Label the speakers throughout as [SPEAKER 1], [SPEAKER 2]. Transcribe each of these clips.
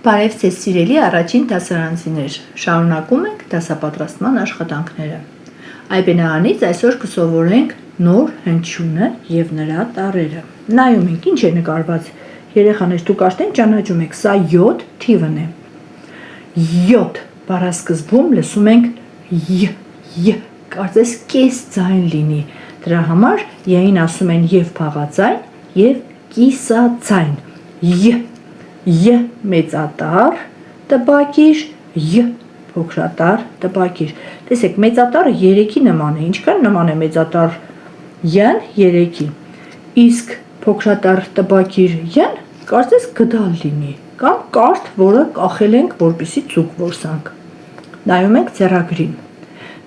[SPEAKER 1] Բարև ձեզ սիրելի առաջին դասարանցիներ, շարունակում ենք դասապատրաստման աշխատանքները։ Այբենաանից այսօր կսովորենք նոր հնչյունը և նրա տառերը։ Նայում ենք, ինչ է նկարված, երեխաներ դուք արդեն ճանաչում եք, սա 7 թիվն է։ 7 բառասկզբում լսում ենք й, կարծես կես ձայն լինի, դրա համար յ-ին ասում են և փաղաձայն և կիսաձայն, й մեծատառ տպակիր, й փոքրատառ տպակիր։ Տեսեք, մեծատառը 3-ի նման է, ինչքան նման է մեծատառ y-ն 3-ի, իսկ փոքրատառ տպակիր y-ն կարծես գդալ լինի, կամ կարթ, որը կախել ենք, որպեսզի ցուկ որսանք։ Նայում ենք ձեռագրին։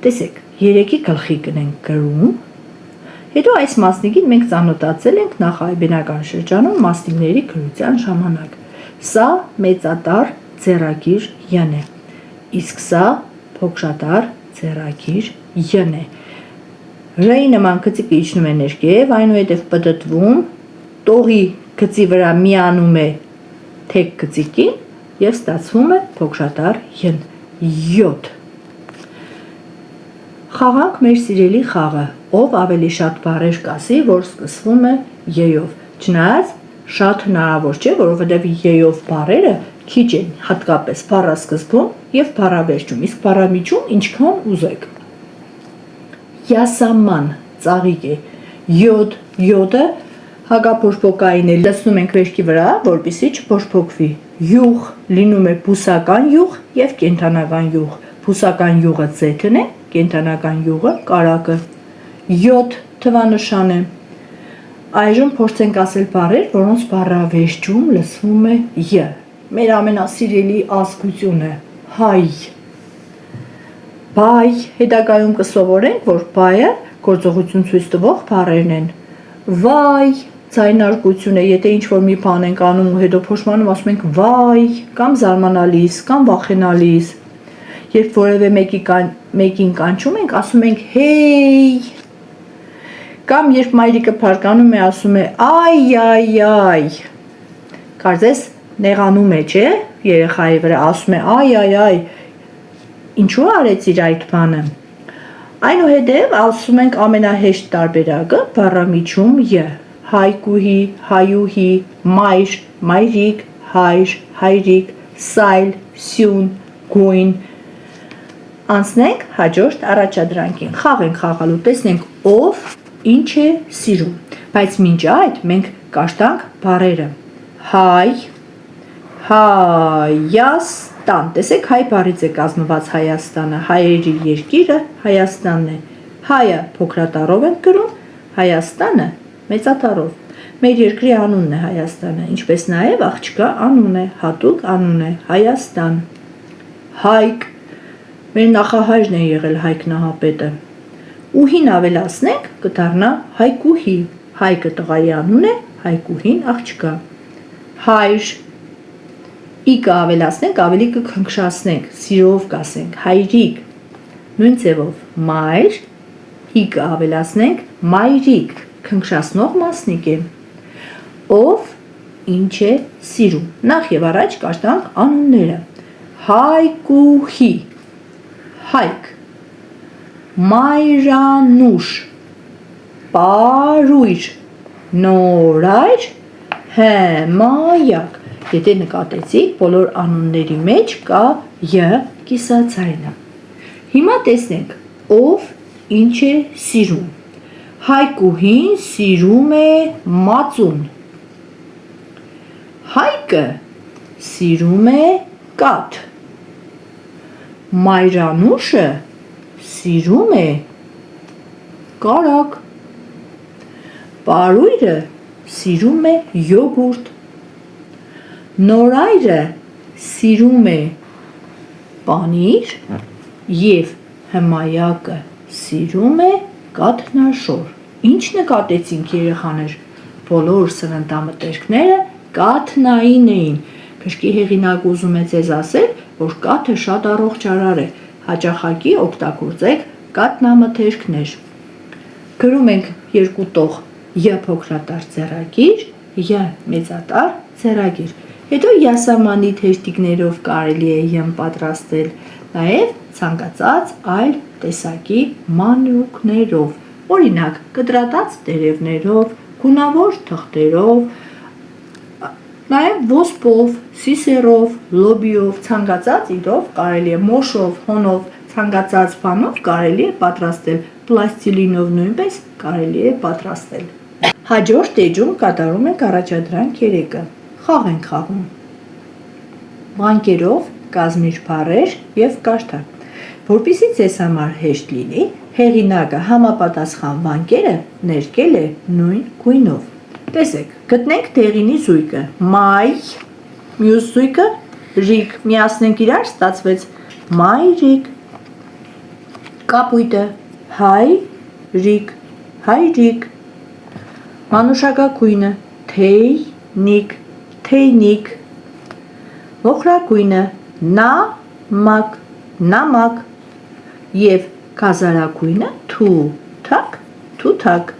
[SPEAKER 1] Տեսեք, 3-ի գլխի կնենք գրում, հետո այս մասնիկին մենք ծանոթացել ենք նախայբենական շրջանում մասնիկների գրության ժամանակ։ Սա մեծատառ ձեռագիր y-ն է, իսկ սա փոքրատառ ձեռագիր y-ն է։ Ռ-ի նման գծիկը իջնում է ներքև, այնուհետև պտտվում, տողի գծի վրա միանում է թեք գծիկին և ստացվում է փոքրատառ y-ն, 7։ Խաղանք մեր սիրելի խաղը, ով ավելի շատ բառեր կասի, որ սկսվում է й-ով, չնայած շատ հնարավոր չէ, որովհետև й-ով բառերը քիչ են, հատկապես բառասկզբում և բառավերջում, իսկ բառամիջում ինչքան ուզեք։ Յասաման ծաղիկ է, յոդ, յոդը հակափոփոխային է, լցնում ենք վերքի վրա, որպեսզի չփոփոխվի։ Յուղ լինում է բուսական յուղ և կենդանական յուղ։ Բուսական յուղը ձեթն է, կենդանական յուղը կարագը։ Յոդ թվանշան է։ Այժմ փորձենք ասել բառեր, որոնց բառավերջում լսվում է й։ Մեր ամենասիրելի ազգությունը հայ, բայ, հետագայում կսովորենք, որ բայը գործողություն ցույց տվող բառերն են։ Վայ, ձայնարկություն է, եթե ինչ-որ մի բան ենք անում ու հետո փոշմանում ասում ենք վայ, կամ զարմանալիս, կամ վախենալիս։ Երբ որևէ մեկին կանչում ենք, ասում ենք հեյ, կամ երբ մայրիկը փառկանում է, ասում է այ, կարծես նեղանում է, չէ, երեխայի վրա, ասում է այ, ինչու արեցիր այդ բանը։ Այնուհետև ասում ենք ամենահեշտ տարբերակը բառամիջում й, հայկուհի, հայուհի, մայր, մայրիկ, հայր, հայրիկ, սայլ, սյուն, գույն։ Անցնենք հաջորդ առաջադրանքին, խաղ ենք խաղալու, տեսնենք ով ինչ է սիրում, բայց մինչ այդ մենք կաշտանք բառերը։ Հայ, Հայաստան, տեսեք հայ բառից է կազմված Հայաստանը, հայերի երկիրը Հայաստանն է, հայը փոքրատառով ենք գրում, Հայաստանը մեծատառով։ Մեր երկրի անունն է Հայաստանը, ինչպես նաև աղջկա անուն է, հատուկ անուն է Հայաստան։ Հայկ, մեր նախահայրն է եղել Հայկ Նահապետը։ Ուհին ավելացնենք, կդառնա հայկուհի, հայկը տղայի անուն է, հայկուհին աղջկա։ Հայր, իկը ավելացնենք, ավելի կքնքշացնենք, սիրով կասենք, հայրիկ, նույն ձևով մայր, իկը ավելացնենք, մայրիկ, քնքշացնող մասնիկ է։ Ով ինչ է սիրում։ Նախ եւ առաջ կաշտանք անունները։ Հայկուհի, հայկ, մայրանուշ, պարույր, նորայր, հմայակ։ Եթե նկատեցիք, բոլոր անունների մեջ կա ය կիսաձայնը։ Հիմա տեսնենք, ով ինչ է սիրում։ Հայկուհին սիրում է մածուն։ Հայկը սիրում է կաթ։ Մայրանուշը սիրում է կարագ։ Պարույրը սիրում է յոգուրտ։ Նորայրը սիրում է պանիր և հմայակը սիրում է կաթնաշոր։ Ինչ նկատեցինք երեխաներ, բոլոր սննդամթերքները կաթնային էին։ Գրքի հեղինակը ուզում է ձեզ ասել, որ կաթը շատ առողջարար է, հաճախակի օգտագործեք կաթնամթերքներ։ Գրում ենք երկու տող ය փոքրատառ ձեռագիր, ය մեծատառ ձեռագիր։ Հետո յասամանիթ հեշտիկներով կարելի է յմ պատրաստել, նաև ցանկացած այլ տեսակի մանրուքներով, օրինակ կտրատած տերևներով, գունավոր թղթերով, նաև ոսպով, սիսերով, լոբիով, ցանկացած իրով կարելի է մոշով, հոնով, ցանկացած բանով կարելի է պատրաստել, պլաստիլինով նույնպես կարելի է պատրաստել։ Հաջորդ էջում կատարում ենք առաջադրանք 3-ը։ Խաղ ենք խաղում։ Վանկերով կազմիր բառեր և կարդա։ Որպեսզի ձեզ համար հեշտ լինի, հեղինակը համապատասխան վանկերը ներկել է նույն գույնով։ Տեսեք, գտնենք դեղինի զույգը, մայ, մյուս զույգը ռիկ, միացնենք իրար, ստացվեց մայրիկ, կապույտը հայրիկ, հայրիկ, մանուշակագույնը թեյնիկ, թեյնիկ, մոխրագույնը նամակ, նամակ և գազարագույնը թութակ, թութակ։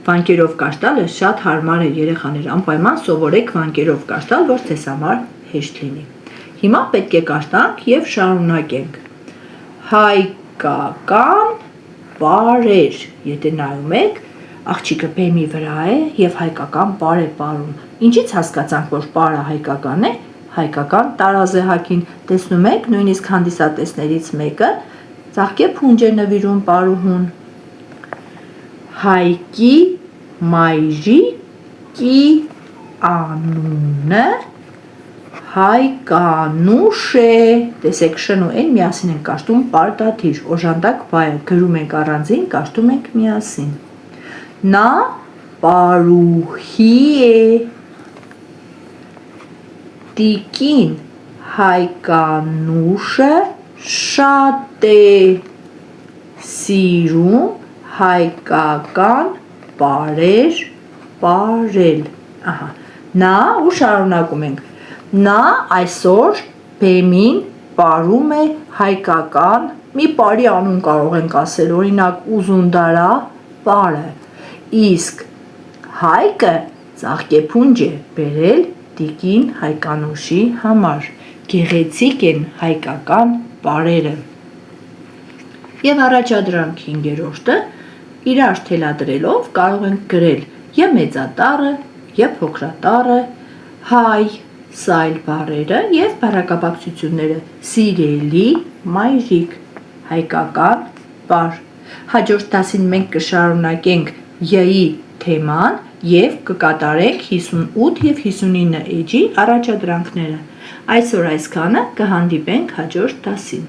[SPEAKER 1] Վանկերով կարդալը շատ հարմար է երեխաներ, անպայման սովորեք վանկերով կարդալ, որ ձեզ համար հեշտ լինի։ Հիմա պետք է կարդանք և շարունակենք։ Հայկական բառեր, եթե նայում եք, աղջիկը բեմի վրա է և հայկական բառ է պարում։ Ինչից հասկացանք, որ բառը հայկական է, հայկական տարազեհակին, տեսնում եք, նույնիսկ հանդիսատեսներից մեկը ծաղկե փունջ է նվիրում պարուհուն։ Հայկի մայրիկի անունը Հայկանուշ է, տեսեք շն ու են միասին են կարդում պարտադիր, օժանդակ բայ է, գրում ենք առանձին, կարդում ենք միասին։ Նա պարուհի է, տիկին Հայկանուշը շատ է սիրում հայկական բառեր պարել։ Նա ու շարունակում ենք։ Նա այսօր բեմին պարում է հայկական մի պարի անուն կարող ենք ասել, օրինակ Ուզունդարա պարը, իսկ Հայկը ծաղկեփունջ է բերել տիկին Հայկանուշի համար, գեղեցիկ են հայկական բառերը։ Եվ առաջադրանք 5-րդը իրար թելադրելով կարող ենք գրել և մեծատառը, և փոքրատառը, հայ, սայլ բառերը և բառակապակցությունները սիրելի, մայրիկ, հայկական բառ։ Հաջորդ դասին մենք կշարունակենք յ-ի թեման և կկատարենք 58 և 59 էջի առաջադրանքները։ Այսօր այսքանը, կհանդիպենք հաջորդ դասին։